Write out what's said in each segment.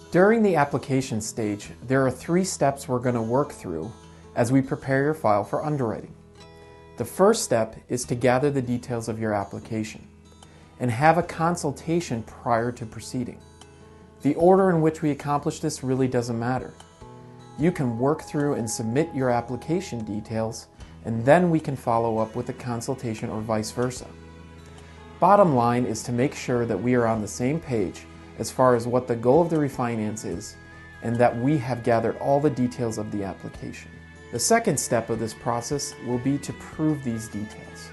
During the application stage, there are 3 steps we're going to work through as we prepare your file for underwriting. The first step is to gather the details of your application and have a consultation prior to proceeding. The order in which we accomplish this really doesn't matter. You can work through and submit your application details, and then we can follow up with a consultation or vice versa. Bottom line is to make sure that we are on the same page as far as what the goal of the refinance is, and that we have gathered all the details of the application. The second step of this process will be to prove these details.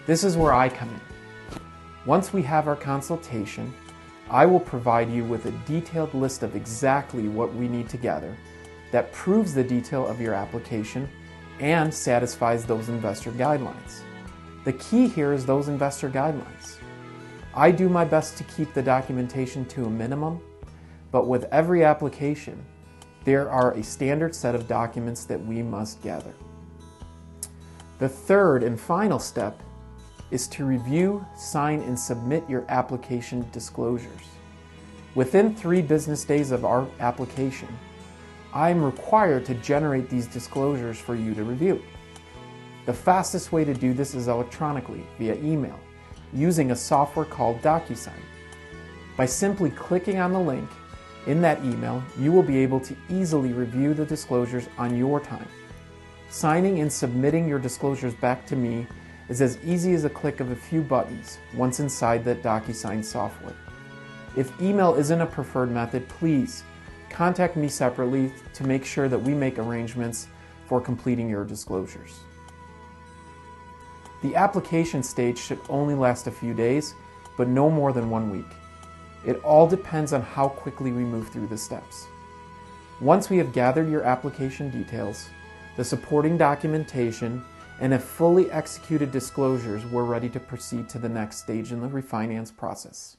This is where I come in. Once we have our consultation, I will provide you with a detailed list of exactly what we need to gather that proves the detail of your application and satisfies those investor guidelines. The key here is those investor guidelines. I do my best to keep the documentation to a minimum, but with every application, there are a standard set of documents that we must gather. The third and final step is to review, sign, and submit your application disclosures. Within 3 business days of our application, I am required to generate these disclosures for you to review. The fastest way to do this is electronically, via email, using a software called DocuSign. By simply clicking on the link in that email, you will be able to easily review the disclosures on your time. Signing and submitting your disclosures back to me is as easy as a click of a few buttons once inside the DocuSign software. If email isn't a preferred method, please contact me separately to make sure that we make arrangements for completing your disclosures. The application stage should only last a few days, but no more than 1 week. It all depends on how quickly we move through the steps. Once we have gathered your application details, the supporting documentation, and have fully executed disclosures, we're ready to proceed to the next stage in the refinance process.